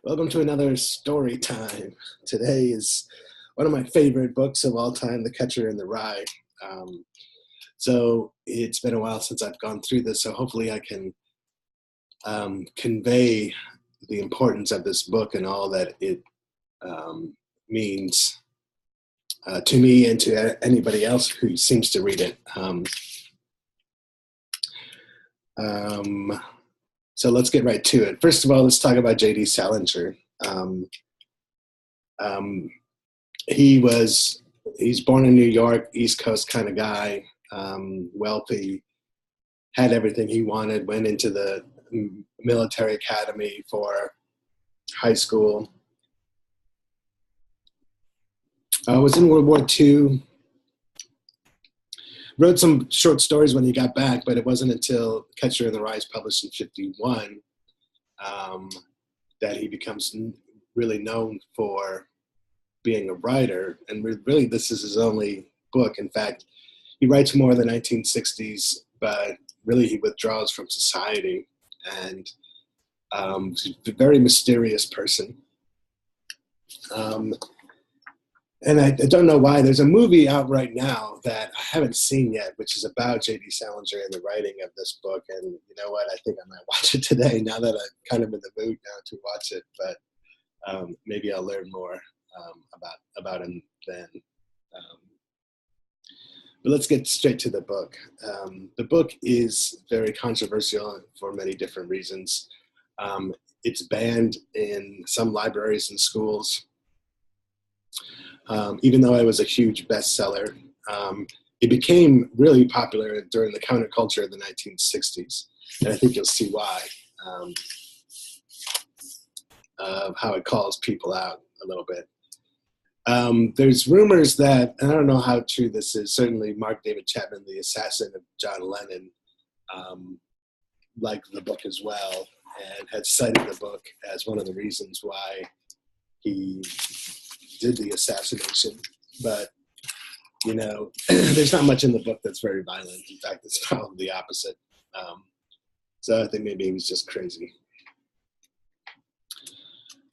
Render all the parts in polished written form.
Welcome to another story time. Today is one of my favorite books of all time, The Catcher in the Rye. Um, so it's been a while since I've gone through this, so hopefully I can convey the importance of this book and all that it means to me and to anybody else who seems to read it. So let's get right to it. First of all, let's talk about J.D. Salinger. He's born in New York, East Coast kind of guy, wealthy, had everything he wanted, went into the military academy for high school. Was in World War II. Wrote some short stories when he got back, but it wasn't until Catcher in the Rye, published in '51, that he becomes really known for being a writer. And really, this is his only book. In fact, he writes more in the 1960s, but really he withdraws from society. And he's a very mysterious person. And I don't know why. There's a movie out right now that I haven't seen yet, which is about J.D. Salinger and the writing of this book. And you know what? I think I might watch it today now that I'm kind of in the mood now to watch it. But maybe I'll learn more about him then. But let's get straight to the book. The book is very controversial for many different reasons. It's banned in some libraries and schools. Even though it was a huge bestseller, it became really popular during the counterculture of the 1960s. And I think you'll see why, of how it calls people out a little bit. There's rumors that, and I don't know how true this is, certainly Mark David Chapman, the assassin of John Lennon, liked the book as well and had cited the book as one of the reasons why he did the assassination. But, you know, there's not much in the book that's very violent. In fact, it's probably the opposite. So I think maybe he was just crazy.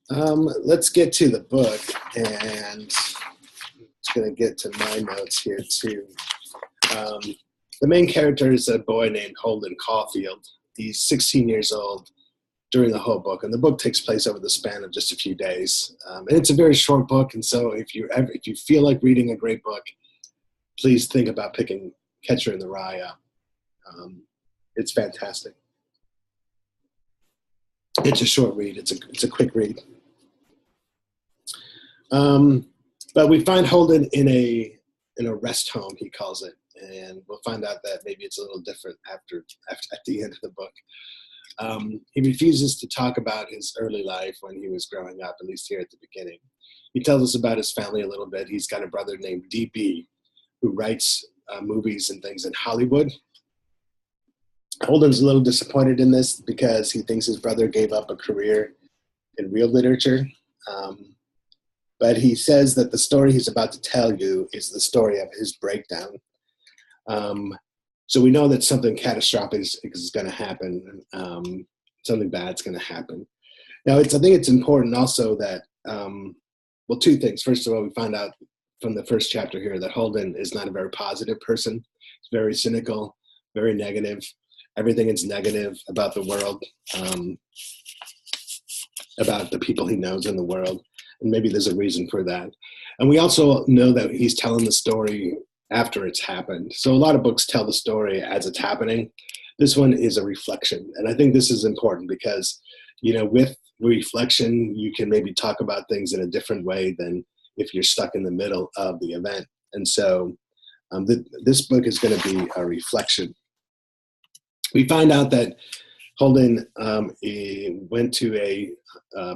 Let's get to the book, and I'm just going to get to my notes here too. The main character is a boy named Holden Caulfield. He's 16 years old during the whole book, and the book takes place over the span of just a few days. And it's a very short book, and so if you feel like reading a great book, please think about picking Catcher in the Rye up. It's fantastic. It's a short read. It's a quick read. But we find Holden in a rest home, he calls it, and we'll find out that maybe it's a little different after at the end of the book. He refuses to talk about his early life when he was growing up, at least here at the beginning. He tells us about his family a little bit. He's got a brother named D.B. who writes movies and things in Hollywood. Holden's a little disappointed in this because he thinks his brother gave up a career in real literature. But he says that the story he's about to tell you is the story of his breakdown. So we know that something catastrophic is going to happen. Something bad's going to happen. Now, I think it's important also that, well, two things. First of all, we find out from the first chapter here that Holden is not a very positive person. He's very cynical, very negative. Everything is negative about the world, about the people he knows in the world. And maybe there's a reason for that. And we also know that he's telling the story after it's happened. So a lot of books tell the story as it's happening. This one is a reflection. And I think this is important because, you know, with reflection, you can maybe talk about things in a different way than if you're stuck in the middle of the event. And so this book is going to be a reflection. We find out that Holden went to a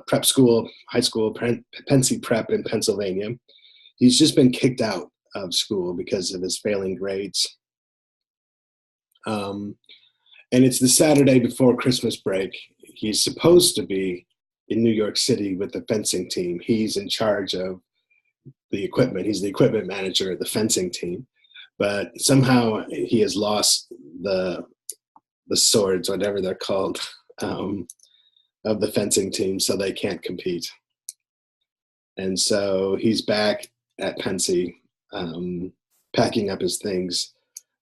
prep school, high school, Pensy Prep in Pennsylvania. He's just been kicked out of school because of his failing grades. And it's the Saturday before Christmas break. He's supposed to be in New York City with the fencing team. He's in charge of the equipment. He's the equipment manager of the fencing team. But somehow he has lost the swords, whatever they're called, of the fencing team, so they can't compete. And so he's back at Pensy, packing up his things.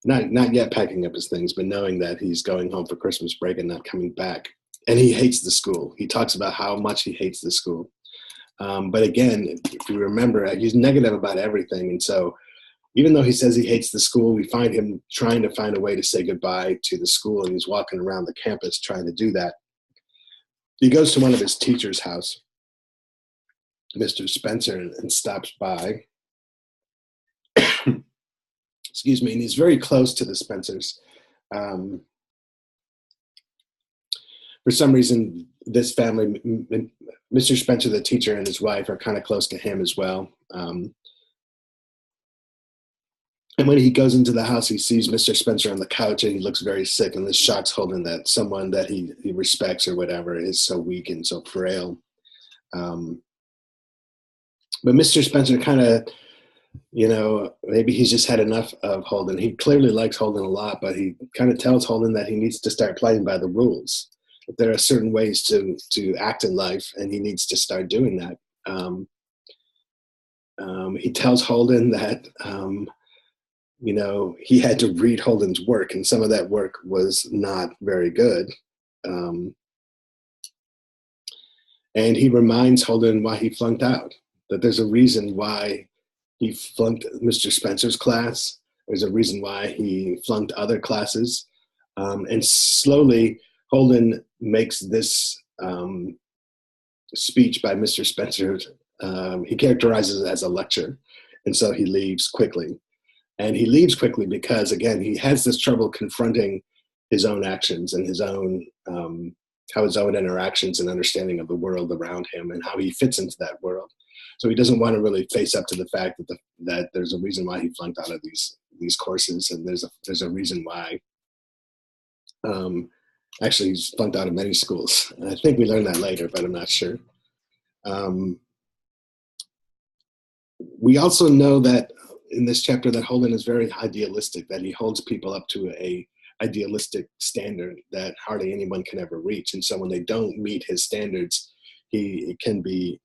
Not yet packing up his things, but knowing that he's going home for Christmas break and not coming back. And he hates the school. He talks about how much he hates the school. But again, if you remember, he's negative about everything. And so even though he says he hates the school, we find him trying to find a way to say goodbye to the school, and he's walking around the campus trying to do that. He goes to one of his teacher's house, Mr. Spencer, and stops by. Excuse me, and he's very close to the Spencers. For some reason, this family, Mr. Spencer, the teacher, and his wife are kind of close to him as well. And when he goes into the house, he sees Mr. Spencer on the couch, and he looks very sick, and this shocks Holden that someone that he respects or whatever is so weak and so frail. But Mr. Spencer kind of, maybe he's just had enough of Holden. He clearly likes Holden a lot, but he kind of tells Holden that he needs to start playing by the rules. That there are certain ways to act in life, and he needs to start doing that. He tells Holden that, he had to read Holden's work, and some of that work was not very good. And he reminds Holden why he flunked out, that there's a reason why he flunked Mr. Spencer's class. There's a reason why he flunked other classes. And slowly, Holden makes this speech by Mr. Spencer. He characterizes it as a lecture. And so he leaves quickly. And he leaves quickly because, again, he has this trouble confronting his own actions and his own, how his own interactions and understanding of the world around him and how he fits into that world. So he doesn't want to really face up to the fact that there's a reason why he flunked out of these courses, and there's a reason why. Actually, he's flunked out of many schools, and I think we learned that later, but I'm not sure. We also know that in this chapter that Holden is very idealistic, that he holds people up to a idealistic standard that hardly anyone can ever reach, and so when they don't meet his standards, he can be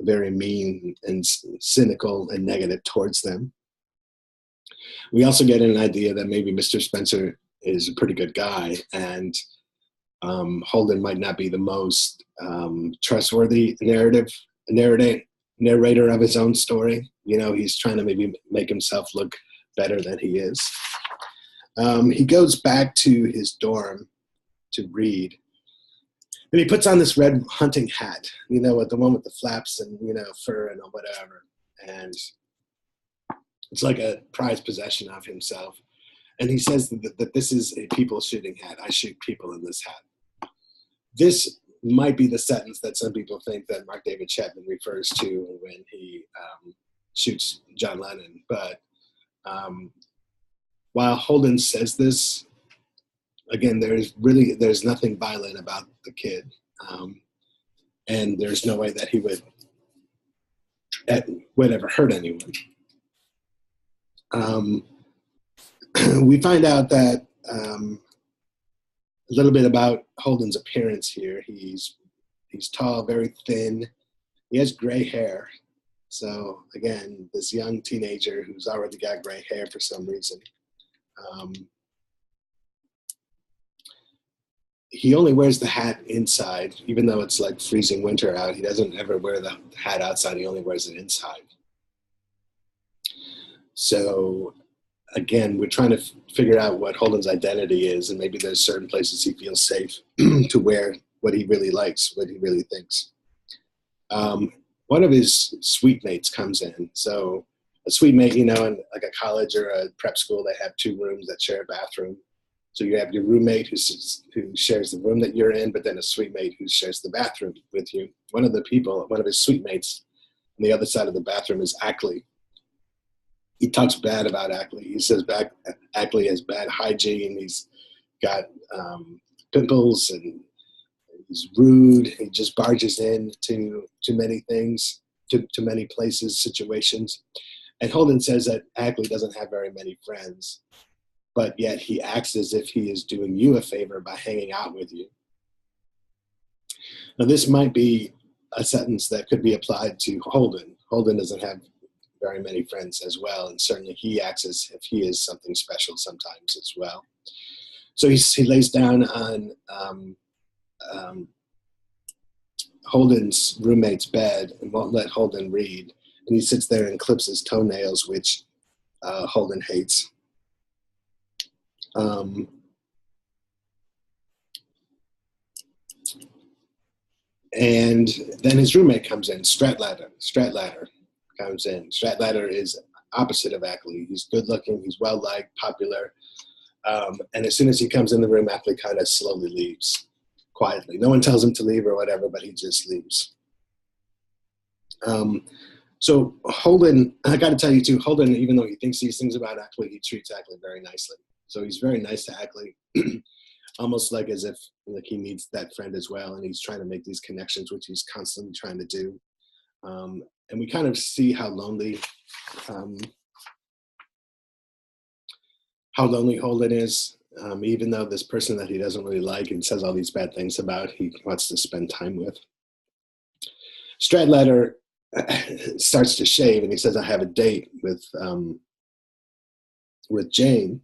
very mean and cynical and negative towards them. We also get an idea that maybe Mr. Spencer is a pretty good guy, and Holden might not be the most trustworthy narrator of his own story. He's trying to maybe make himself look better than he is. He goes back to his dorm to read. And he puts on this red hunting hat, with the one with the flaps and, fur and whatever. And it's like a prized possession of himself. And he says that this is a people shooting hat. I shoot people in this hat. This might be the sentence that some people think that Mark David Chapman refers to when he shoots John Lennon. But while Holden says this, again, there's nothing violent about the kid. And there's no way that he would ever hurt anyone. We find out that a little bit about Holden's appearance here. He's tall, very thin. He has gray hair. So again, this young teenager who's already got gray hair for some reason. He only wears the hat inside, even though it's like freezing winter out. He doesn't ever wear the hat outside. He only wears it inside. So again, we're trying to figure out what Holden's identity is, and maybe there's certain places he feels safe to wear what he really likes, what he really thinks. One of his suite mates comes in. So a suite mate, in like a college or a prep school, they have two rooms that share a bathroom. So you have your roommate who shares the room that you're in, but then a suite mate who shares the bathroom with you. One of his suite mates on the other side of the bathroom is Ackley. He talks bad about Ackley. He says Ackley has bad hygiene. He's got pimples and he's rude. He just barges in to many things, to many places, situations. And Holden says that Ackley doesn't have very many friends, but yet he acts as if he is doing you a favor by hanging out with you. Now, this might be a sentence that could be applied to Holden. Holden doesn't have very many friends as well, and certainly he acts as if he is something special sometimes as well. So he lays down on Holden's roommate's bed and won't let Holden read, and he sits there and clips his toenails, which Holden hates. And then his roommate comes in, Stratlater. Stratlater comes in. Stratlater is opposite of Ackley. He's good looking, he's well liked, popular. And as soon as he comes in the room, Ackley kind of slowly leaves, quietly. No one tells him to leave or whatever, but he just leaves. So Holden, I got to tell you too, Holden, even though he thinks these things about Ackley, he treats Ackley very nicely. So he's very nice to Ackley, almost like as if like he needs that friend as well, and he's trying to make these connections, which he's constantly trying to do. And we kind of see how lonely Holden is, even though this person that he doesn't really like and says all these bad things about, he wants to spend time with. Stratlater starts to shave, and he says, "I have a date with Jane."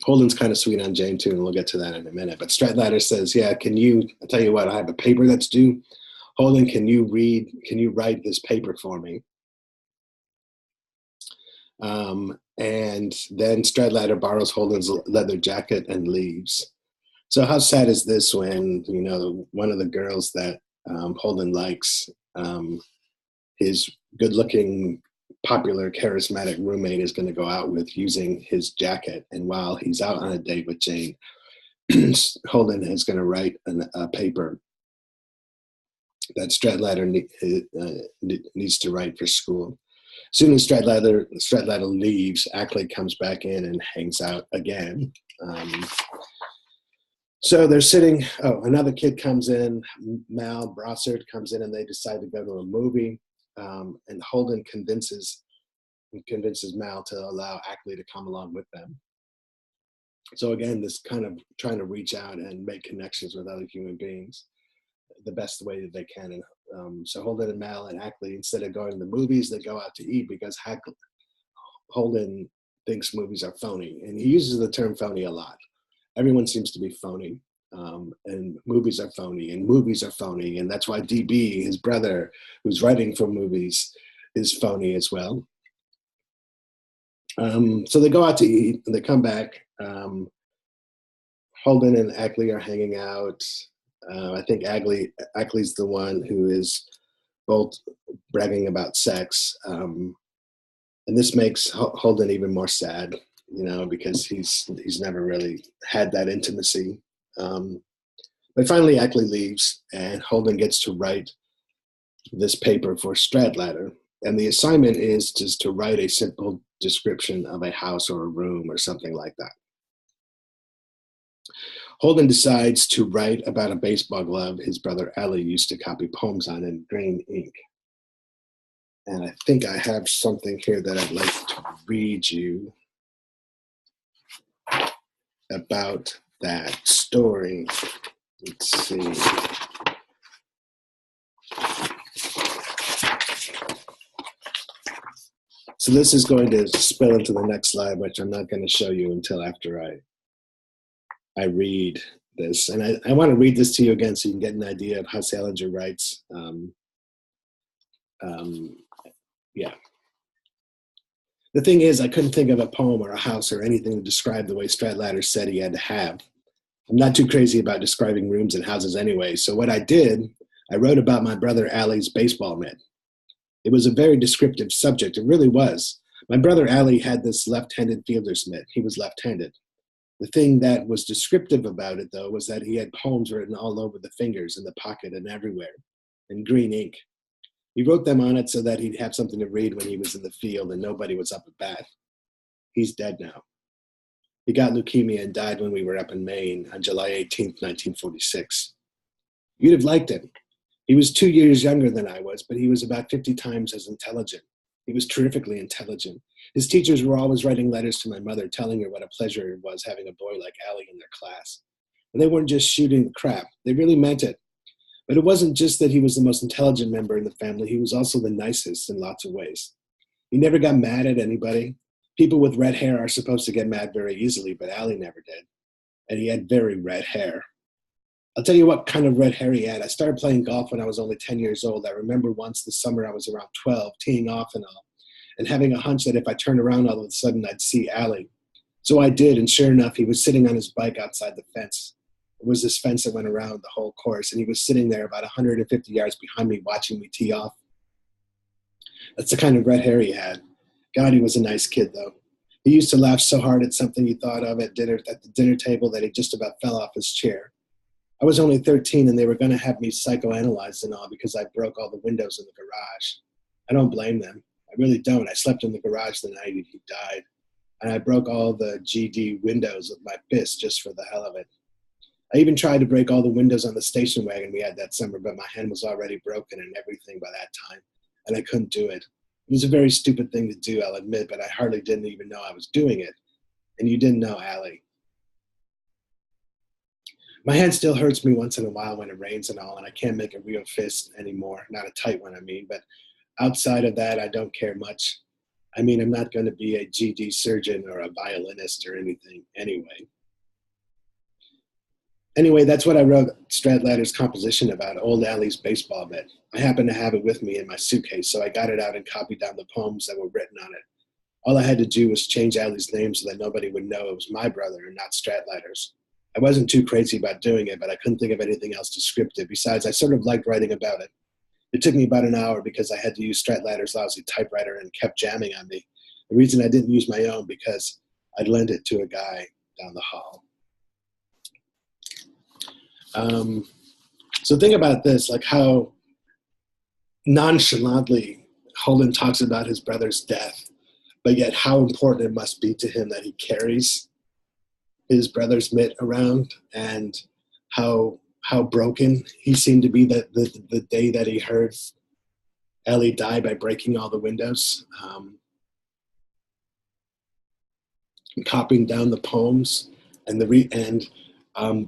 Holden's kind of sweet on Jane too, and we'll get to that in a minute. But Stratlater says, "Yeah, I'll tell you what, I have a paper that's due. Holden, can you write this paper for me?" And then Stratlater borrows Holden's leather jacket and leaves. So how sad is this when, one of the girls that Holden likes, his good-looking, popular, charismatic roommate is going to go out with using his jacket. And while he's out on a date with Jane, Holden is going to write a paper that Stratlater needs to write for school. As soon as Stratlater leaves, Ackley comes back in and hangs out again. So they're sitting, another kid comes in, Mal Brossard comes in, and they decide to go to a movie. And Holden convinces Mal to allow Ackley to come along with them. So again, this kind of trying to reach out and make connections with other human beings the best way that they can. And so Holden and Mal and Ackley, instead of going to the movies, they go out to eat because Holden thinks movies are phony. And he uses the term phony a lot. Everyone seems to be phony. And movies are phony, and movies are phony. And that's why DB, his brother, who's writing for movies, is phony as well. So they go out to eat, and they come back. Holden and Ackley are hanging out. I think Ackley's the one who is both bragging about sex. And this makes Holden even more sad, because he's never really had that intimacy. But finally, Ackley leaves, and Holden gets to write this paper for Stratlater. And the assignment is just to write a simple description of a house or a room or something like that. Holden decides to write about a baseball glove his brother Allie used to copy poems on in green ink. And I think I have something here that I'd like to read you about that story. Let's see. So this is going to spill into the next slide, which I'm not going to show you until after I read this. And I want to read this to you again so you can get an idea of how Salinger writes. Yeah. The thing is, I couldn't think of a poem or a house or anything to describe the way Stratlater said he had to have. I'm not too crazy about describing rooms and houses anyway, so what I did, I wrote about my brother Allie's baseball mitt. It was a very descriptive subject, it really was. My brother Allie had this left-handed fielder's mitt. He was left-handed. The thing that was descriptive about it, though, was that he had poems written all over the fingers, in the pocket, and everywhere, in green ink. He wrote them on it so that he'd have something to read when he was in the field and nobody was up at bat. He's dead now. He got leukemia and died when we were up in Maine on July 18th, 1946. You'd have liked him. He was 2 years younger than I was, but he was about 50 times as intelligent. He was terrifically intelligent. His teachers were always writing letters to my mother telling her what a pleasure it was having a boy like Allie in their class. And they weren't just shooting the crap. They really meant it. But it wasn't just that he was the most intelligent member in the family. He was also the nicest in lots of ways. He never got mad at anybody. People with red hair are supposed to get mad very easily, but Ali never did. And he had very red hair. I'll tell you what kind of red hair he had. I started playing golf when I was only 10 years old. I remember once this summer I was around 12, teeing off and all, and having a hunch that if I turned around all of a sudden I'd see Ali. So I did, and sure enough, he was sitting on his bike outside the fence. It was this fence that went around the whole course, and he was sitting there about 150 yards behind me watching me tee off. That's the kind of red hair he had. God, he was a nice kid, though. He used to laugh so hard at something he thought of at the dinner table that he just about fell off his chair. I was only 13, and they were going to have me psychoanalyzed and all because I broke all the windows in the garage. I don't blame them. I really don't. I slept in the garage the night he died, and I broke all the GD windows with my fist just for the hell of it. I even tried to break all the windows on the station wagon we had that summer, but my hand was already broken and everything by that time, and I couldn't do it. It was a very stupid thing to do, I'll admit, but I hardly didn't even know I was doing it. And you didn't know, Ali. My hand still hurts me once in a while when it rains and all, and I can't make a real fist anymore. Not a tight one, I mean, but outside of that, I don't care much. I mean, I'm not going to be a GD surgeon or a violinist or anything anyway. Anyway, that's what I wrote Stradlater's composition about, Old Ali's baseball bet. I happened to have it with me in my suitcase, so I got it out and copied down the poems that were written on it. All I had to do was change Ali's name so that nobody would know it was my brother and not Stradlater's. I wasn't too crazy about doing it, but I couldn't think of anything else to script it. Besides, I sort of liked writing about it. It took me about an hour because I had to use Stradlater's lousy typewriter and kept jamming on me. The reason I didn't use my own because I'd lent it to a guy down the hall. So think about this, like how nonchalantly Holden talks about his brother's death, but yet how important it must be to him that he carries his brother's mitt around, and how broken he seemed to be the day that he heard Ellie die by breaking all the windows, copying down the poems, and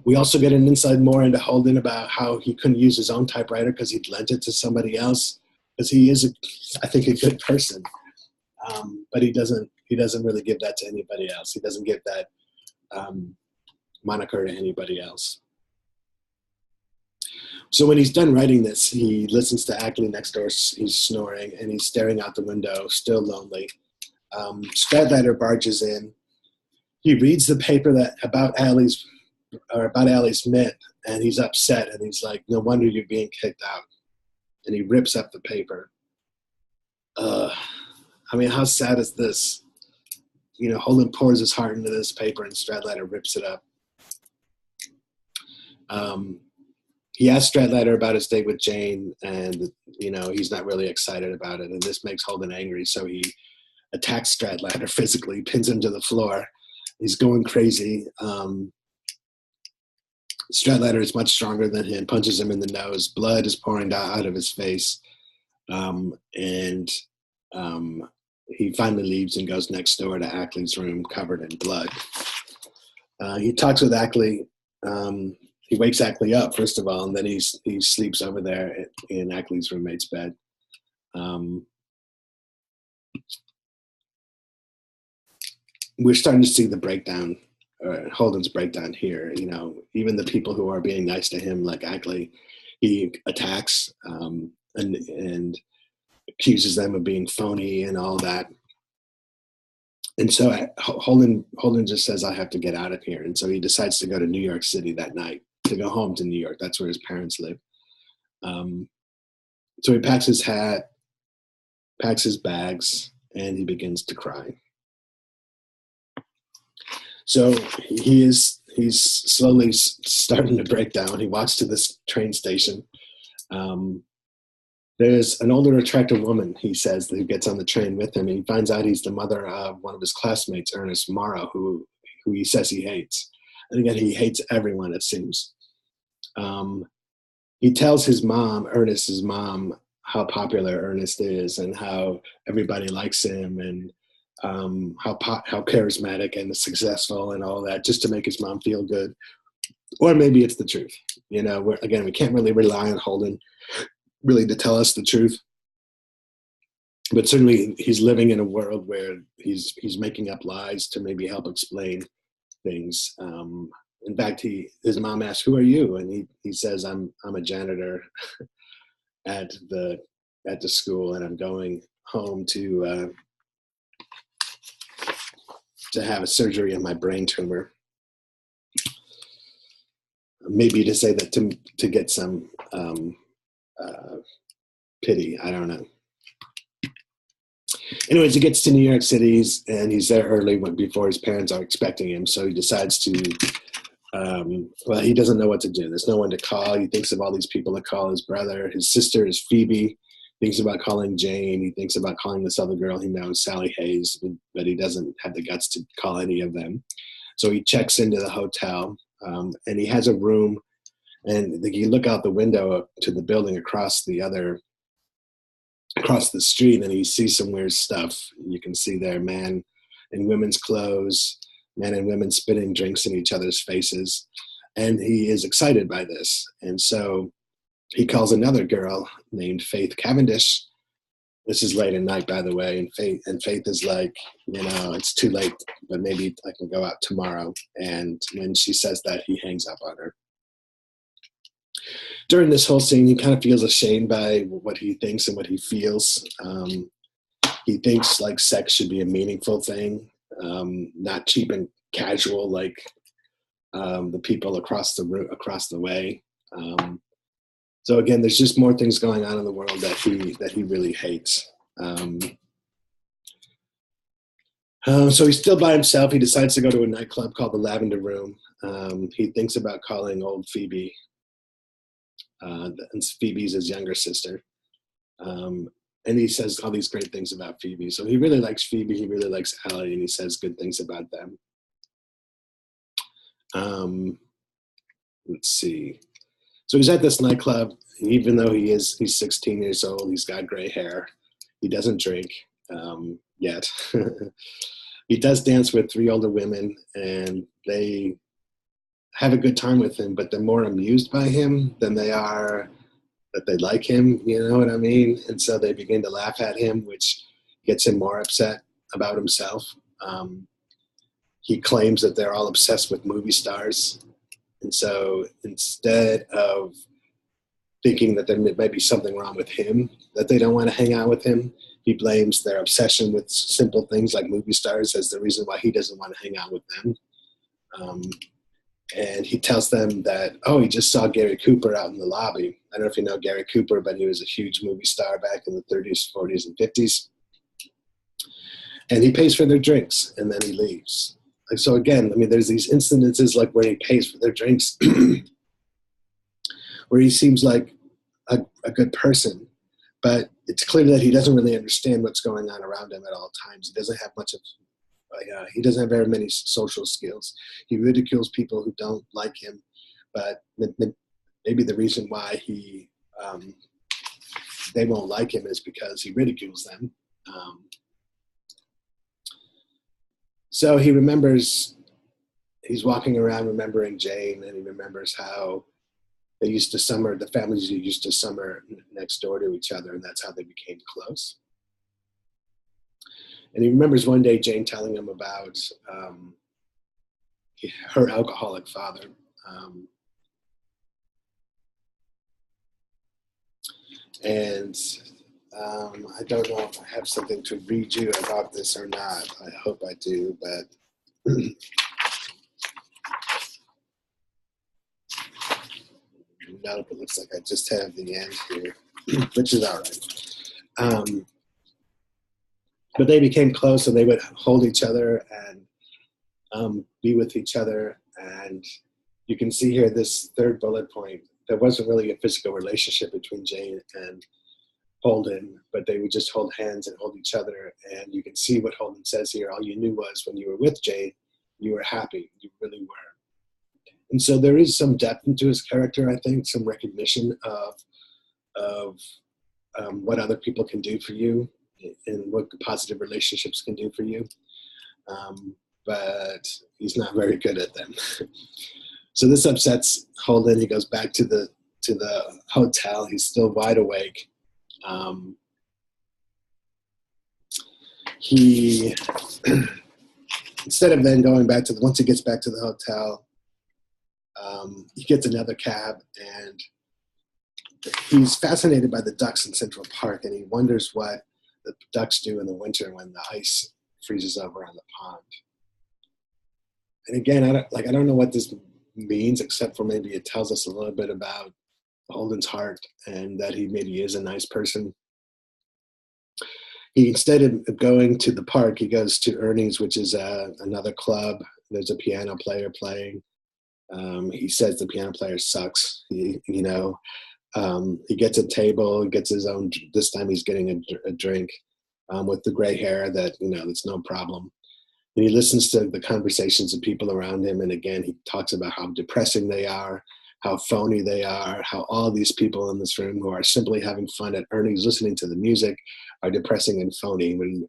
we also get an insight more into Holden about how he couldn't use his own typewriter because he'd lent it to somebody else, because he is, I think, a good person, but he doesn't really give that to anybody else. He doesn't give that moniker to anybody else. So when he's done writing this, he listens to Ackley next door. He's snoring, and he's staring out the window, still lonely. Stradlater barges in. He reads the paper about Ali's mitt, and he's upset, and he's like, "No wonder you're being kicked out." And he rips up the paper. I mean, how sad is this? You know, Holden pours his heart into this paper, and Stradlater rips it up. He asks Stradlater about his date with Jane, and, you know, he's not really excited about it, and this makes Holden angry, so he attacks Stradlater physically, pins him to the floor. He's going crazy. Stradlater is much stronger than him, punches him in the nose. Blood is pouring out of his face, and he finally leaves and goes next door to Ackley's room covered in blood. He talks with Ackley. He wakes Ackley up, first of all, and then he sleeps over there in Ackley's roommate's bed. We're starting to see the breakdown, Holden's breakdown here. You know, even the people who are being nice to him, like Ackley, he attacks and accuses them of being phony and all that. And so Holden just says, "I have to get out of here." And so he decides to go to New York City that night, to go home to New York. That's where his parents live. So he packs his hat, packs his bags, and he begins to cry. So he's slowly starting to break down. He walks to this train station. There's an older, attractive woman, he says, who gets on the train with him, and he finds out he's the mother of one of his classmates, Ernest Morrow, who he says he hates. And again, he hates everyone, it seems. He tells his mom, Ernest's mom, how popular Ernest is and how everybody likes him, and how charismatic and successful and all that, just to make his mom feel good. Or maybe it's the truth. You know, again, we can't really rely on Holden really to tell us the truth. But certainly he's living in a world where he's making up lies to maybe help explain things. In fact, his mom asks, "Who are you?" And he says, "I'm a janitor at the school, and I'm going home to have a surgery on my brain tumor." Maybe to say that to get some pity. I don't know. Anyways, he gets to New York City, and he's there early before his parents are expecting him. So he decides to, well, he doesn't know what to do. There's no one to call. He thinks of all these people to call. His brother, his sister is Phoebe. Thinks about calling Jane. He thinks about calling this other girl he knows, Sally Hayes, but he doesn't have the guts to call any of them. So he checks into the hotel, and he has a room, and you look out the window to the building across the street, and he sees some weird stuff. You can see there men in women's clothes, men and women spitting drinks in each other's faces. And he is excited by this. And so he calls another girl named Faith Cavendish. This is late at night, by the way. And Faith is like, it's too late, but maybe I can go out tomorrow. And when she says that, he hangs up on her. During this whole scene, he kind of feels ashamed by what he thinks and what he feels. He thinks like sex should be a meaningful thing, not cheap and casual like the people across the way. So again, there's just more things going on in the world that he really hates. So he's still by himself. He decides to go to a nightclub called the Lavender Room. He thinks about calling old Phoebe. And Phoebe's his younger sister. And he says all these great things about Phoebe. So he really likes Phoebe. He really likes Allie, and he says good things about them. Let's see. So he's at this nightclub. Even though he's 16 years old, he's got gray hair. He doesn't drink yet. He does dance with 3 older women, and they have a good time with him, but they're more amused by him than they are that they like him, you know what I mean? And so they begin to laugh at him, which gets him more upset about himself. He claims that they're all obsessed with movie stars. And so instead of thinking that there might be something wrong with him, that they don't want to hang out with him, he blames their obsession with simple things like movie stars as the reason why he doesn't want to hang out with them. And he tells them that, he just saw Gary Cooper out in the lobby. I don't know if you know Gary Cooper, but he was a huge movie star back in the 30s, 40s, and 50s. And he pays for their drinks, and then he leaves. So again, there's these incidences like where he pays for their drinks, where he seems like a good person, but it's clear that he doesn't really understand what's going on around him at all times. He doesn't have much of he doesn't have very many social skills. He ridicules people who don't like him, but maybe the reason why they won't like him is because he ridicules them. So he remembers, he's walking around remembering Jane, and he remembers how the families used to summer next door to each other, and that's how they became close. And he remembers one day Jane telling him about her alcoholic father. I don't know if I have something to read you about this or not. I hope I do, but no, it looks like I just have the end here, which is all right. But they became close, and they would hold each other and be with each other. And you can see here this third bullet point. There wasn't really a physical relationship between Jane and Holden, but they would just hold hands and hold each other. And you can see what Holden says here. All you knew was when you were with Jane, you were happy. You really were. And so there is some depth into his character, I think, some recognition of what other people can do for you and what positive relationships can do for you. But he's not very good at them. So this upsets Holden. He goes back to the hotel. He's still wide awake. He instead of then going back to once he gets back to the hotel, he gets another cab, and he's fascinated by the ducks in Central Park, and he wonders what the ducks do in the winter when the ice freezes over on the pond. And again, I don't know what this means, except for maybe it tells us a little bit about Holden's heart and that he maybe is a nice person. He, instead of going to the park, he goes to Ernie's, which is another club. There's a piano player playing. He says the piano player sucks. He gets a table, gets his own. This time he's getting a drink with the gray hair that, that's no problem. And he listens to the conversations of people around him. And again, he talks about how depressing they are, how phony they are, how all these people in this room who are simply having fun at Ernie's listening to the music are depressing and phony, when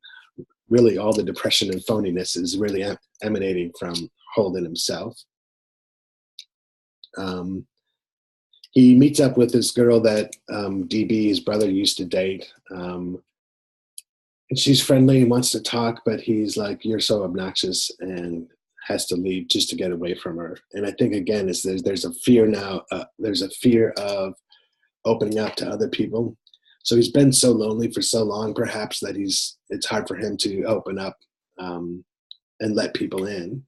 really all the depression and phoniness is really emanating from Holden himself. He meets up with this girl that DB, his brother, used to date. And she's friendly and wants to talk, but he's like, you're so obnoxious, and has to leave just to get away from her. And I think, again, there's a fear now. There's a fear of opening up to other people. So he's been so lonely for so long, perhaps, that it's hard for him to open up and let people in.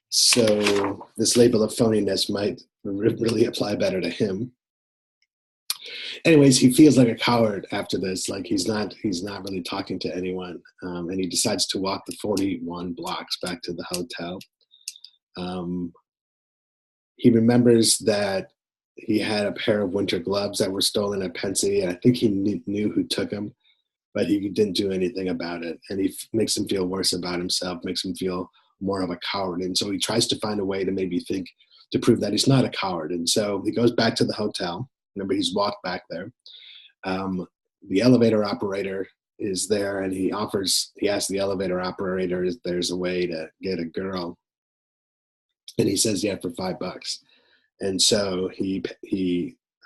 So this label of phoniness might really apply better to him. Anyways, he feels like a coward after this. Like he's not really talking to anyone, and he decides to walk the 41 blocks back to the hotel. He remembers that he had a pair of winter gloves that were stolen at Pensy, and I think he knew who took them, but he didn't do anything about it. And he makes him feel worse about himself, makes him feel more of a coward. And so he tries to find a way to maybe to prove that he's not a coward. And so he goes back to the hotel. Remember, he's walked back there. The elevator operator is there, and he asks the elevator operator if there's a way to get a girl. And he says, yeah, for $5. And so I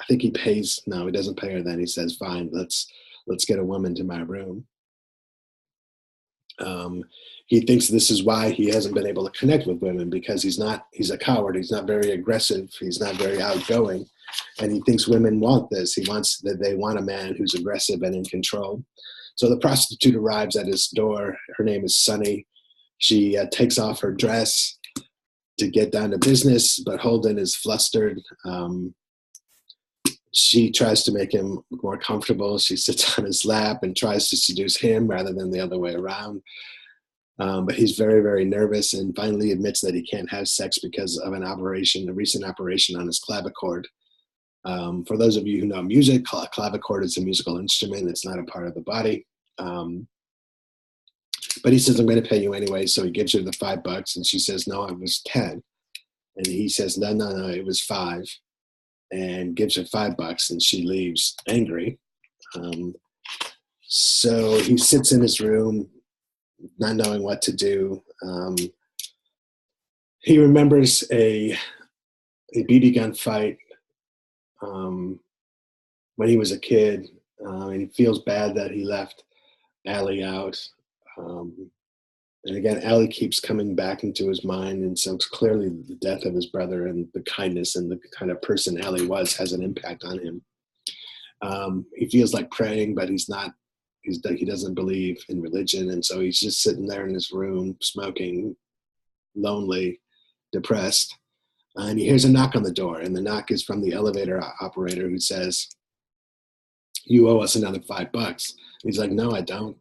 think he pays. No, he doesn't pay her then. He says, fine, let's get a woman to my room. He thinks this is why he hasn't been able to connect with women, because he's a coward. He's not very aggressive. He's not very outgoing. And he thinks women want this. They want a man who's aggressive and in control. So the prostitute arrives at his door. Her name is Sunny. She takes off her dress to get down to business, but Holden is flustered. She tries to make him more comfortable. She sits on his lap and tries to seduce him rather than the other way around. But he's very, very nervous, and finally admits that he can't have sex because of a recent operation on his clavichord. For those of you who know music, clavichord is a musical instrument. It's not a part of the body. But he says, I'm going to pay you anyway. So he gives her the $5, and she says, no, it was 10. And he says, no, it was 5, and gives her $5, and she leaves angry. So he sits in his room, not knowing what to do. He remembers a BB gun fight when he was a kid, and he feels bad that he left Allie out. And again, Allie keeps coming back into his mind, and so it's clearly the death of his brother and the kindness and the kind of person Allie was has an impact on him. He feels like praying, but he doesn't believe in religion, and so he's just sitting there in his room, smoking, lonely, depressed. And he hears a knock on the door, and the knock is from the elevator operator, who says, you owe us another $5. He's like, no, I don't.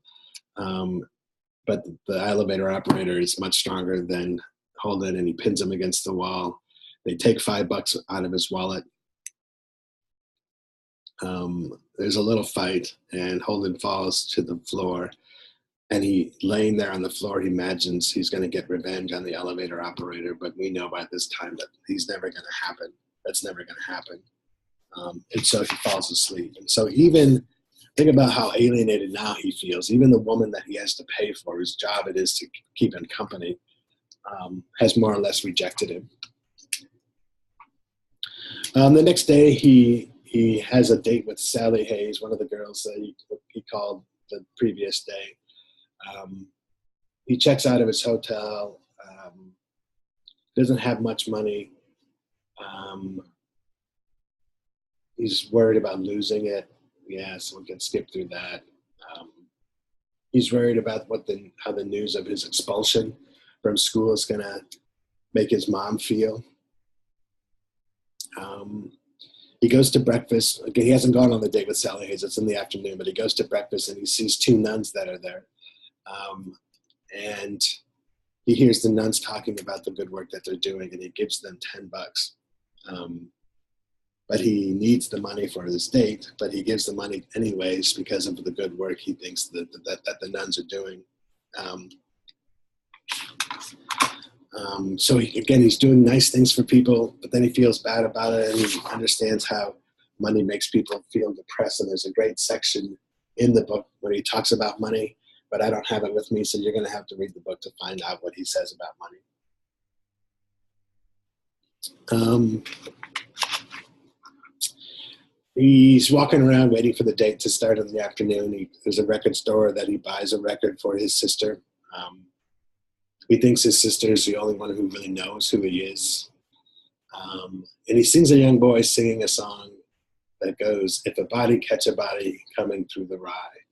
But the elevator operator is much stronger than Holden, and he pins him against the wall. They take $5 out of his wallet. There's a little fight, and Holden falls to the floor. And laying there on the floor, he imagines he's going to get revenge on the elevator operator. But we know by this time that he's never going to happen. That's never going to happen. And so he falls asleep. And so even think about how alienated now he feels. Even the woman that he has to pay for, whose job it is to keep him company, has more or less rejected him. The next day, he has a date with Sally Hayes, one of the girls that he called the previous day. He checks out of his hotel, doesn't have much money. He's worried about losing it. Yeah, so we can skip through that. He's worried about how the news of his expulsion from school is going to make his mom feel. He goes to breakfast. Okay, he hasn't gone on the date with Sally Hayes. It's in the afternoon, but he goes to breakfast and he sees two nuns that are there. And he hears the nuns talking about the good work that they're doing, and he gives them $10. But he needs the money for his date, but he gives the money anyways because of the good work he thinks that the nuns are doing. So he's doing nice things for people, but then he feels bad about it, and he understands how money makes people feel depressed. And there's a great section in the book where he talks about money, but I don't have it with me, so you're going to have to read the book to find out what he says about money. He's walking around waiting for the date to start in the afternoon. There's a record store that he buys a record for his sister. He thinks his sister is the only one who really knows who he is. And he sees a young boy singing a song that goes, "If a body catch a body coming through the rye.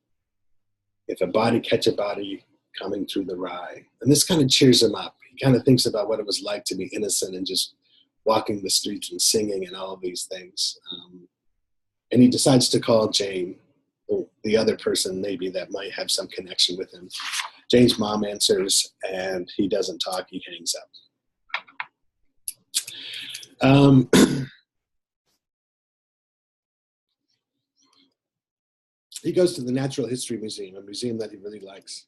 If a body catch a body coming through the rye." And this kind of cheers him up. He kind of thinks about what it was like to be innocent and just walking the streets and singing and all of these things. And he decides to call Jane, the other person maybe that might have some connection with him. Jane's mom answers, and he doesn't talk. He hangs up. He goes to the Natural History Museum, a museum that he really likes.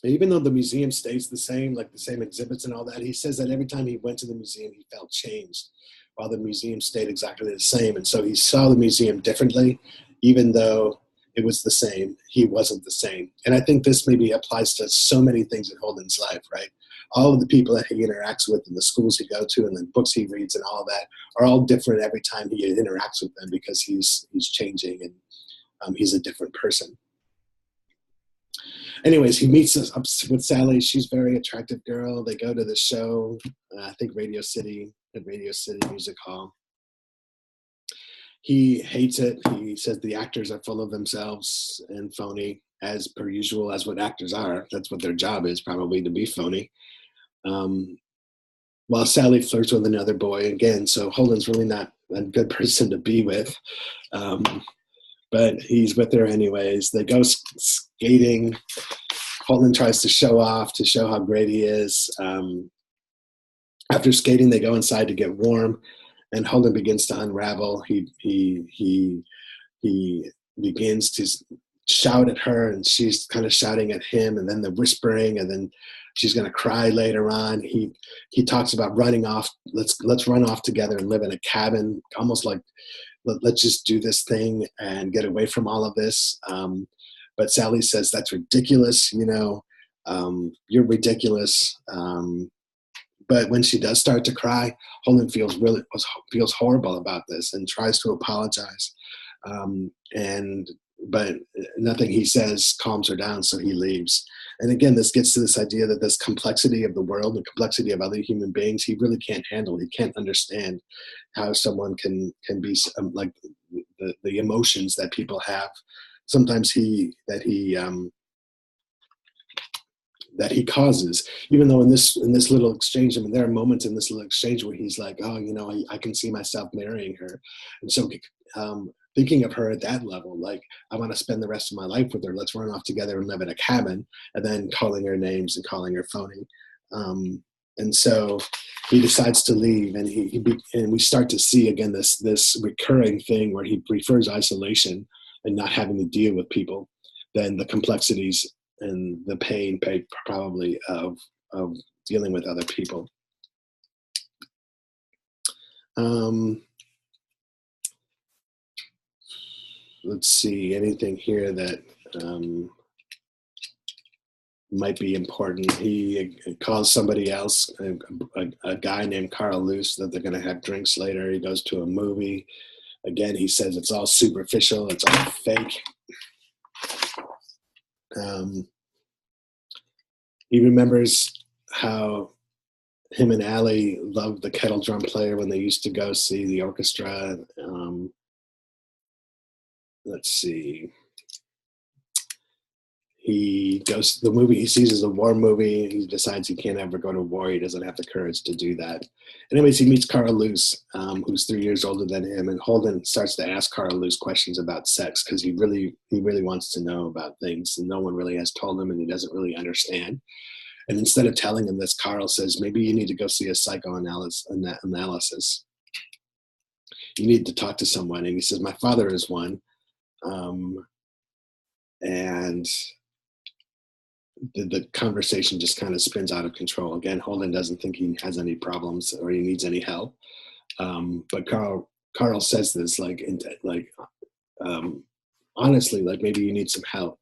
And even though the museum stays the same, like the same exhibits and all that, he says that every time he went to the museum, he felt changed, while the museum stayed exactly the same. And so he saw the museum differently, even though it was the same, he wasn't the same. And I think this maybe applies to so many things in Holden's life, right? All of the people that he interacts with and the schools he goes to and the books he reads and all that are all different every time he interacts with them, because he's changing and he's a different person. Anyways, he meets up with Sally. She's a very attractive girl. They go to the show, I think Radio City Music Hall. He hates it. He says the actors are full of themselves and phony, as per usual, as what actors are. That's what their job is, probably, to be phony. While Sally flirts with another boy again, so Holden's really not a good person to be with. But he's with her anyways. They go skating. Holden tries to show off, to show how great he is. After skating, they go inside to get warm, and Holden begins to unravel. He begins to shout at her, and she's kind of shouting at him, and then the whispering, and then she's going to cry later on. He talks about running off. Let's run off together and live in a cabin, almost like let's just do this thing and get away from all of this. But Sally says, that's ridiculous. You're ridiculous. But when she does start to cry, Holden feels horrible about this and tries to apologize. But nothing he says calms her down, so he leaves. And again, this gets to this idea that this complexity of the world, the complexity of other human beings, he really can't handle. He can't understand how someone can be like the emotions that people have. Sometimes that he causes, even though in this little exchange, I mean, there are moments in this little exchange where he's like, oh, I can see myself marrying her. And so thinking of her at that level, like, I want to spend the rest of my life with her. Let's run off together and live in a cabin, and then calling her names and calling her phony. And so he decides to leave, and and we start to see again this recurring thing where he prefers isolation and not having to deal with people than the complexities and the pain probably of dealing with other people. Let's see, anything here that might be important. He calls somebody else, a guy named Carl Luce, that they're going to have drinks later. He goes to a movie. Again, he says it's all superficial, it's all fake. He remembers how him and Allie loved the kettle drum player when they used to go see the orchestra. Let's see. He goes, the movie he sees is a war movie. He decides he can't ever go to war. He doesn't have the courage to do that. Anyways, he meets Carl Luce, who's 3 years older than him, and Holden starts to ask Carl Luce questions about sex because he really wants to know about things, and no one really has told him, and he doesn't really understand. And instead of telling him this, Carl says, maybe you need to go see a psychoanalysis. You need to talk to someone. And he says, my father is one. And the conversation just kind of spins out of control. Again, Holden doesn't think he has any problems or he needs any help. But Carl says this honestly, like maybe you need some help.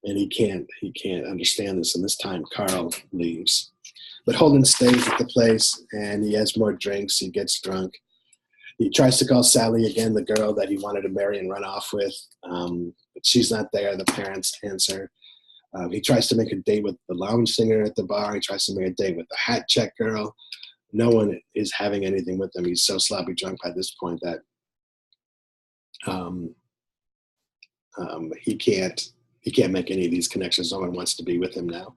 And he can't understand this. And this time Carl leaves. But Holden stays at the place and he has more drinks. He gets drunk. He tries to call Sally again, the girl that he wanted to marry and run off with. But she's not there. The parents answer. He tries to make a date with the lounge singer at the bar. He tries to make a date with the hat check girl. No one is having anything with him. He's so sloppy drunk by this point that he can't make any of these connections. No one wants to be with him now.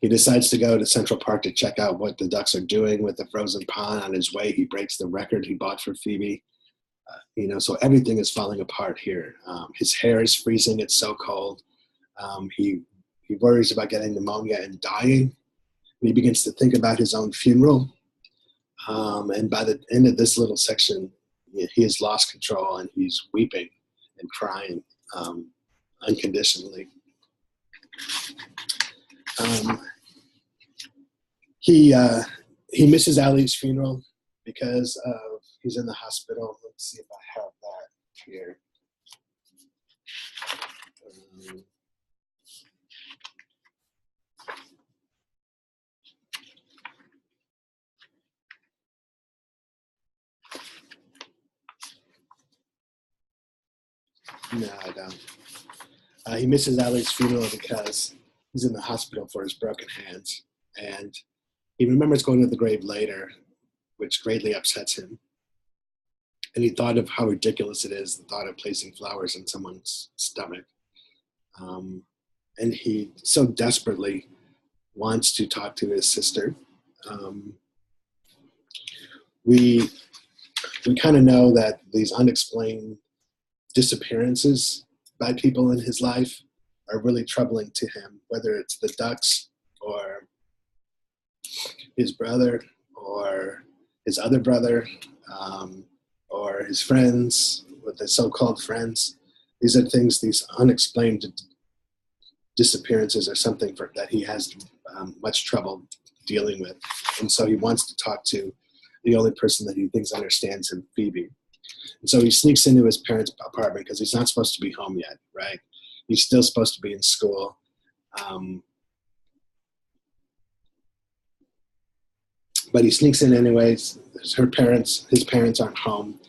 He decides to go to Central Park to check out what the ducks are doing with the frozen pond. On his way, he breaks the record he bought for Phoebe. So everything is falling apart here. His hair is freezing. It's so cold. He worries about getting pneumonia and dying. And he begins to think about his own funeral. And by the end of this little section, he has lost control and he's weeping and crying unconditionally. He misses Allie's funeral because he's in the hospital. Let's see if I have that here. No, I don't. He misses Allie's funeral because he's in the hospital for his broken hands. And he remembers going to the grave later, which greatly upsets him. And he thought of how ridiculous it is, the thought of placing flowers in someone's stomach. And he so desperately wants to talk to his sister. We kind of know that these unexplained disappearances by people in his life are really troubling to him, whether it's the ducks or his brother or his other brother or his friends, with the so-called friends. These are things, these unexplained disappearances are something that he has much trouble dealing with. And so he wants to talk to the only person that he thinks understands him, Phoebe. And so he sneaks into his parents' apartment because he's not supposed to be home yet, right? He's still supposed to be in school. But he sneaks in anyways. His parents aren't home.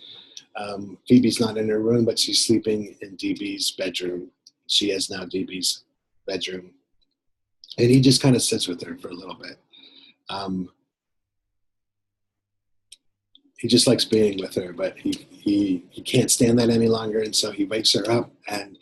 Phoebe's not in her room, but she's sleeping in DB's bedroom. She is now DB's bedroom. And he just kind of sits with her for a little bit. He just likes being with her, but he can't stand that any longer. And so he wakes her up, and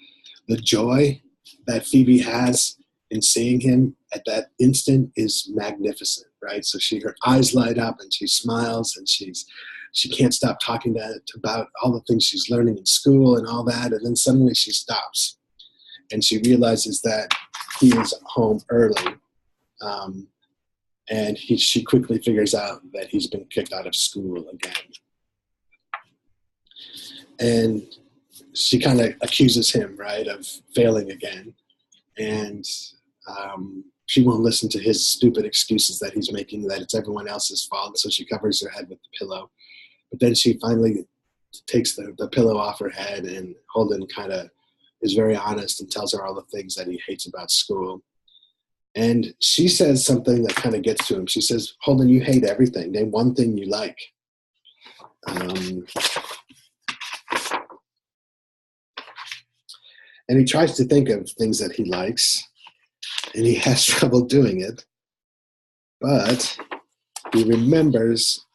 the joy that Phoebe has in seeing him at that instant is magnificent, right? So her eyes light up and she smiles and she can't stop talking about all the things she's learning in school and all that. And then suddenly she stops and she realizes that he is home early. And she quickly figures out that he's been kicked out of school again. And she kind of accuses him, right, of failing again. And she won't listen to his stupid excuses that he's making, that it's everyone else's fault. So she covers her head with the pillow. But then she finally takes the pillow off her head, and Holden kind of is very honest and tells her all the things that he hates about school. And she says something that kind of gets to him. She says, Holden, you hate everything. Name one thing you like. And he tries to think of things that he likes, and he has trouble doing it. But he remembers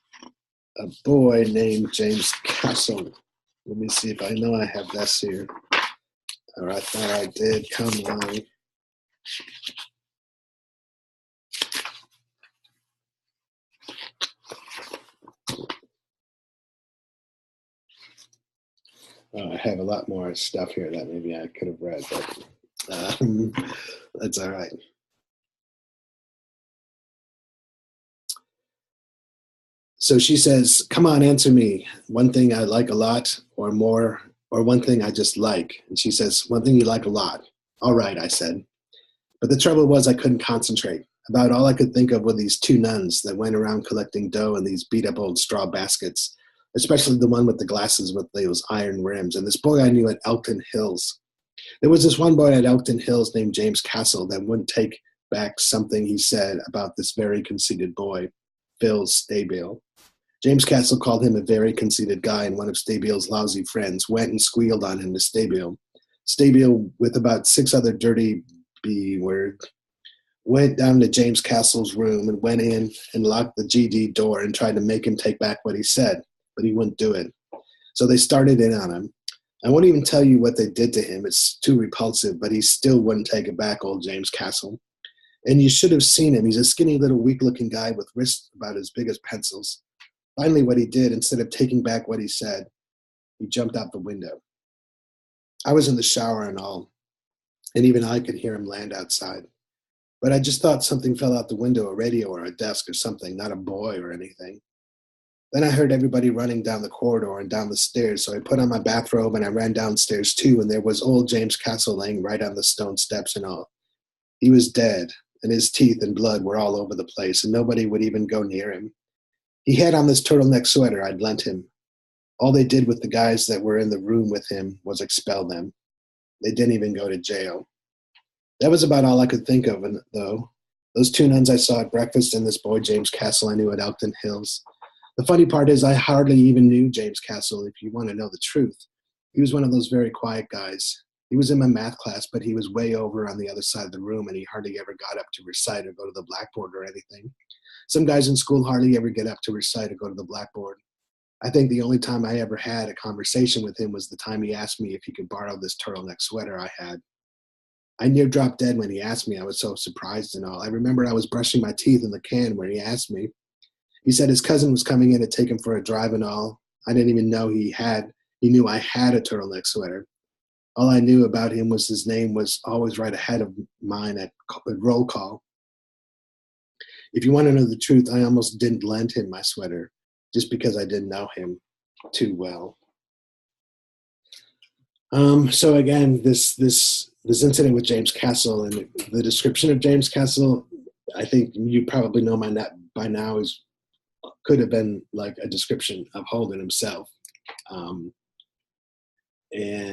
a boy named James Castle. Let me see if I know I have this here. Or I thought I did. Come on. I have a lot more stuff here that maybe I could have read, but that's all right. So she says, come on, answer me. One thing I like a lot or more, or one thing I just like. And she says, one thing you like a lot. All right, I said. But the trouble was I couldn't concentrate. About all I could think of were these two nuns that went around collecting dough in these beat-up old straw baskets, especially the one with the glasses with those iron rims, and this boy I knew at Elkton Hills. There was this one boy at Elkton Hills named James Castle that wouldn't take back something he said about this very conceited boy, Phil Stabile. James Castle called him a very conceited guy, and one of Stabile's lousy friends went and squealed on him to Stabile. Stabile, with about 6 other dirty B-word, went down to James Castle's room and went in and locked the GD door and tried to make him take back what he said, but he wouldn't do it. So they started in on him. I won't even tell you what they did to him. It's too repulsive, but he still wouldn't take it back, old James Castle. And you should have seen him. He's a skinny little weak-looking guy with wrists about as big as pencils. Finally, what he did, instead of taking back what he said, he jumped out the window. I was in the shower and all, and even I could hear him land outside. But I just thought something fell out the window, a radio or a desk or something, not a boy or anything. Then I heard everybody running down the corridor and down the stairs, so I put on my bathrobe and I ran downstairs too, and there was old James Castle laying right on the stone steps and all. He was dead, and his teeth and blood were all over the place, and nobody would even go near him. He had on this turtleneck sweater I'd lent him. All they did with the guys that were in the room with him was expel them. They didn't even go to jail. That was about all I could think of, though. Those two nuns I saw at breakfast and this boy James Castle I knew at Elkton Hills. The funny part is I hardly even knew James Castle, if you want to know the truth. He was one of those very quiet guys. He was in my math class, but he was way over on the other side of the room, and he hardly ever got up to recite or go to the blackboard or anything. Some guys in school hardly ever get up to recite or go to the blackboard. I think the only time I ever had a conversation with him was the time he asked me if he could borrow this turtleneck sweater I had. I near dropped dead when he asked me. I was so surprised and all. I remember I was brushing my teeth in the can when he asked me. He said his cousin was coming in to take him for a drive and all. I didn't even know he knew I had a turtleneck sweater. All I knew about him was his name was always right ahead of mine at roll call. If you want to know the truth, I almost didn't lend him my sweater just because I didn't know him too well. So again, this incident with James Castle and the description of James Castle, I think you probably know by now could have been like a description of Holden himself.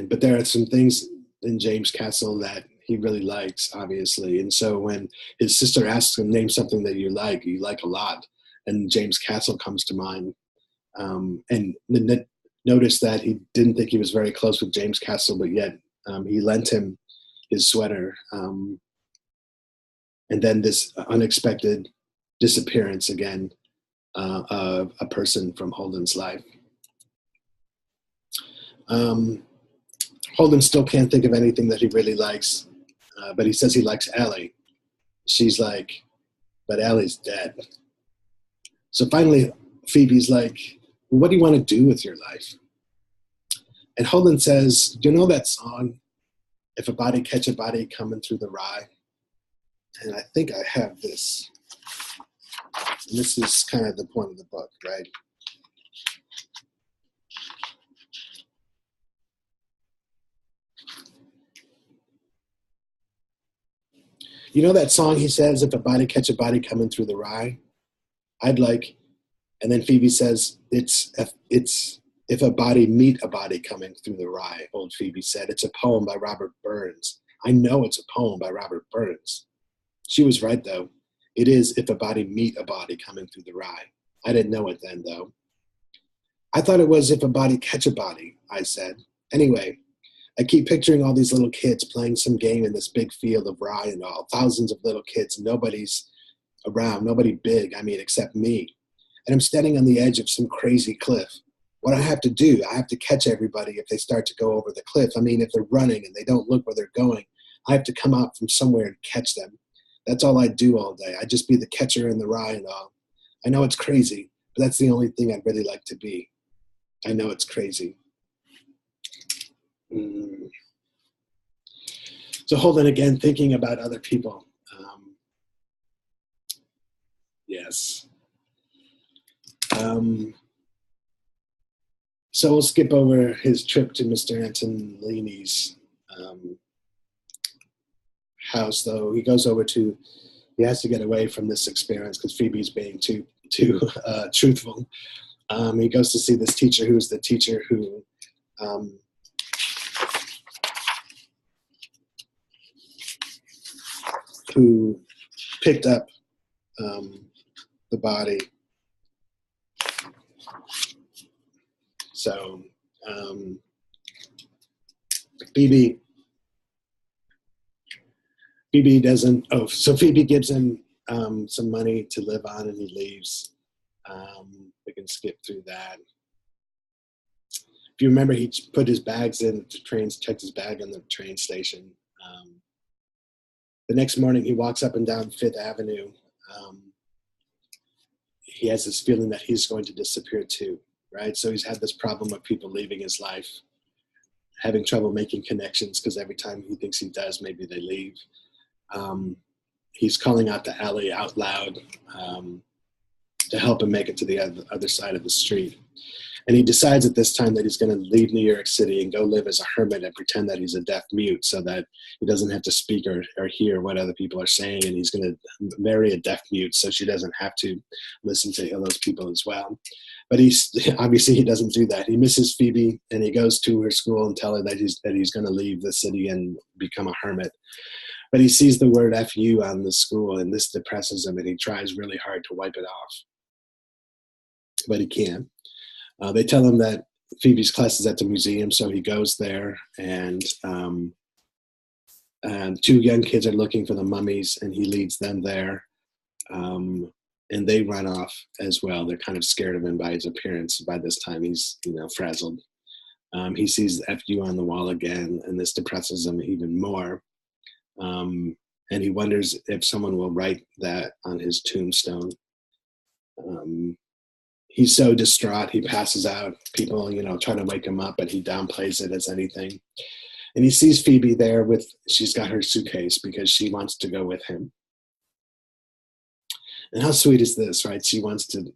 But there are some things in James Castle that he really likes, obviously. And so when his sister asks him, name something that you like a lot, and James Castle comes to mind. And notice that he didn't think he was very close with James Castle, but yet he lent him his sweater. And then this unexpected disappearance again of a person from Holden's life. Holden still can't think of anything that he really likes, but he says he likes Ellie. She's like, but Ellie's dead. So finally, Phoebe's like, well, what do you want to do with your life? And Holden says, do you know that song, If a Body Catch a Body Coming Through the Rye? And I think I have this. And this is kind of the point of the book, right? You know that song he says, if a body catch a body coming through the rye? I'd like, and then Phoebe says, it's if a body meet a body coming through the rye, old Phoebe said. It's a poem by Robert Burns. I know it's a poem by Robert Burns. She was right, though. It is if a body meet a body coming through the rye. I didn't know it then, though. I thought it was if a body catch a body, I said. Anyway, I keep picturing all these little kids playing some game in this big field of rye and all. Thousands of little kids, nobody's around, nobody big, I mean, except me. And I'm standing on the edge of some crazy cliff. What do I have to do? I have to catch everybody if they start to go over the cliff. I mean, if they're running and they don't look where they're going, I have to come out from somewhere and catch them. That's all I do all day. I just be the catcher in the rye and all. I know it's crazy, but that's the only thing I'd really like to be. I know it's crazy. So Holden, again, thinking about other people. Yes. So we'll skip over his trip to Mr. Antonini's house, though. He goes over to, he has to get away from this experience because Phoebe's being too truthful. He goes to see this teacher who's the teacher who picked up the body. So Phoebe doesn't, so Phoebe gives him some money to live on and he leaves. We can skip through that. If you remember, he put his bags in the train, checked his bag in the train station. The next morning, he walks up and down Fifth Avenue. He has this feeling that he's going to disappear too, right? So he's had this problem of people leaving his life, having trouble making connections because every time he thinks he does, maybe they leave. He's calling out to Ellie out loud to help him make it to the other side of the street. And he decides at this time that he's going to leave New York City and go live as a hermit and pretend that he's a deaf mute so that he doesn't have to speak or hear what other people are saying. And he's going to marry a deaf mute so she doesn't have to listen to those people as well. But obviously he doesn't do that. He misses Phoebe and he goes to her school and tell her that he's going to leave the city and become a hermit. But he sees the word FU on the school and this depresses him and he tries really hard to wipe it off. But he can't. They tell him that Phoebe's class is at the museum, so he goes there, and two young kids are looking for the mummies, and he leads them there, and they run off as well. They're kind of scared of him by his appearance. By this time, he's frazzled. He sees FU on the wall again, and this depresses him even more. And he wonders if someone will write that on his tombstone. He's so distraught, he passes out. People, try to wake him up, but he downplays it as anything. And he sees Phoebe there she's got her suitcase because she wants to go with him. And how sweet is this, right? She wants to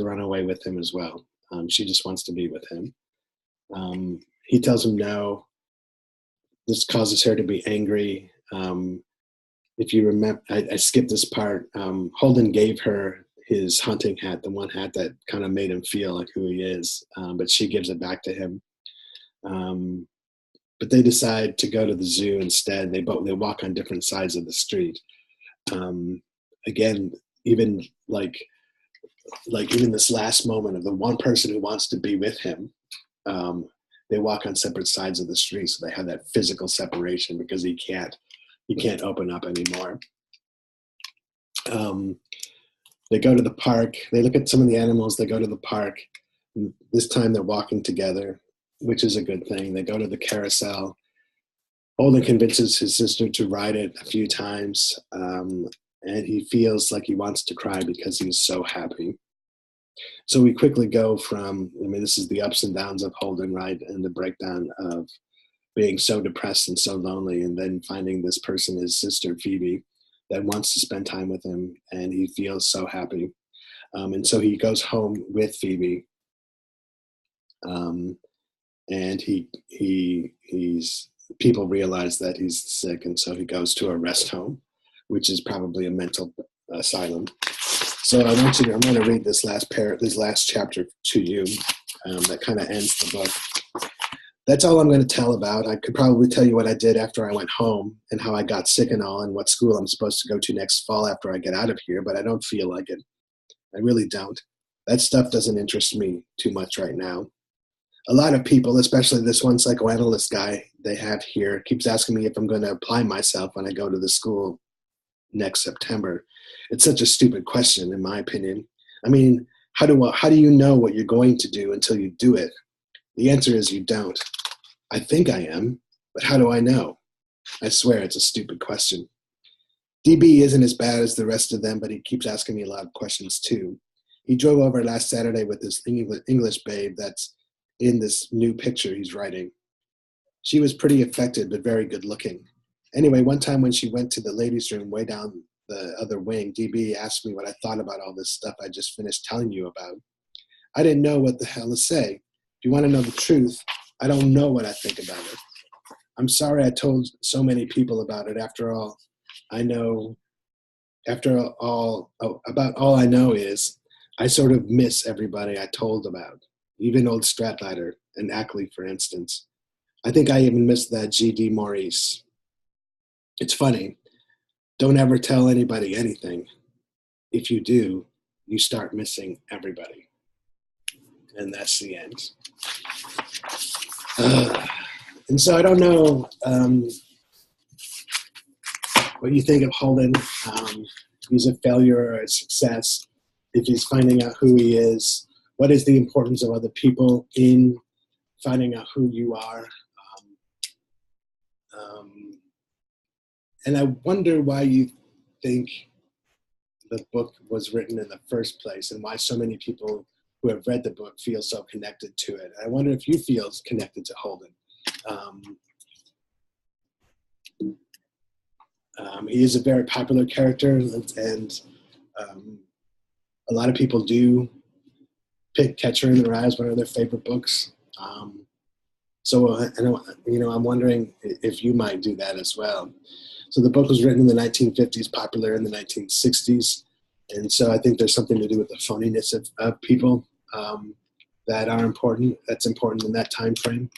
run away with him as well. She just wants to be with him. He tells him no. This causes her to be angry. If you remember, I skipped this part. Holden gave her his hunting hat, the one hat that kind of made him feel like who he is, but she gives it back to him. But they decide to go to the zoo instead. They walk on different sides of the street. Again, even even this last moment of the one person who wants to be with him, they walk on separate sides of the street, so they have that physical separation because he can't open up anymore. They go to the park. They look at some of the animals. They go to the park. This time they're walking together, which is a good thing. They go to the carousel. Holden convinces his sister to ride it a few times, and he feels like he wants to cry because he's so happy. So we quickly go from, this is the ups and downs of Holden, right, and the breakdown of being so depressed and so lonely, and then finding this person, his sister, Phoebe, that wants to spend time with him, and he feels so happy. And so he goes home with Phoebe, and people realize that he's sick, and so he goes to a rest home, which is probably a mental asylum. So I'm going to read this last chapter to you that kind of ends the book. That's all I'm going to tell about. I could probably tell you what I did after I went home and how I got sick and all and what school I'm supposed to go to next fall after I get out of here, but I don't feel like it. I really don't. That stuff doesn't interest me too much right now. A lot of people, especially this one psychoanalyst guy they have here, keeps asking me if I'm going to apply myself when I go to the school next September. It's such a stupid question, in my opinion. I mean, how do you know what you're going to do until you do it? The answer is you don't. I think I am, but how do I know? I swear it's a stupid question. DB isn't as bad as the rest of them, but he keeps asking me a lot of questions too. He drove over last Saturday with this English babe that's in this new picture he's writing. She was pretty affected, but very good looking. Anyway, one time when she went to the ladies' room way down the other wing, DB asked me what I thought about all this stuff I just finished telling you about. I didn't know what the hell to say. If you want to know the truth, I don't know what I think about it. I'm sorry I told so many people about it. After all, about all I know is I sort of miss everybody I told about, even old Stratlater and Ackley, for instance. I think I even miss that G.D. Maurice. It's funny. Don't ever tell anybody anything. If you do, you start missing everybody. And that's the end. And so I don't know what you think of Holden. He's a failure or a success. If he's finding out who he is, what is the importance of other people in finding out who you are? And I wonder why you think the book was written in the first place and why so many people who have read the book feel so connected to it. I wonder if you feel connected to Holden. He is a very popular character, and a lot of people do pick Catcher in the Rye as one of their favorite books. I'm wondering if you might do that as well. So the book was written in the 1950s, popular in the 1960s, and so I think there's something to do with the phoniness of people that are important. That's important in that time frame.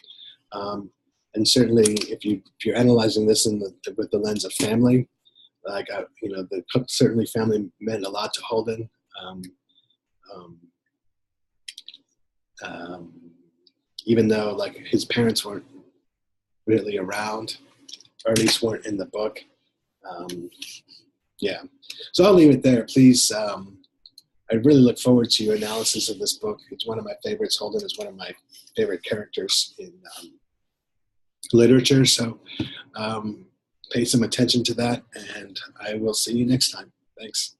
And certainly, if you're analyzing this with the lens of family, the Cook certainly family meant a lot to Holden. Even though like his parents weren't really around, or at least weren't in the book. Yeah. So I'll leave it there. Please, I really look forward to your analysis of this book. It's one of my favorites. Holden is one of my favorite characters in literature. So pay some attention to that, and I will see you next time. Thanks.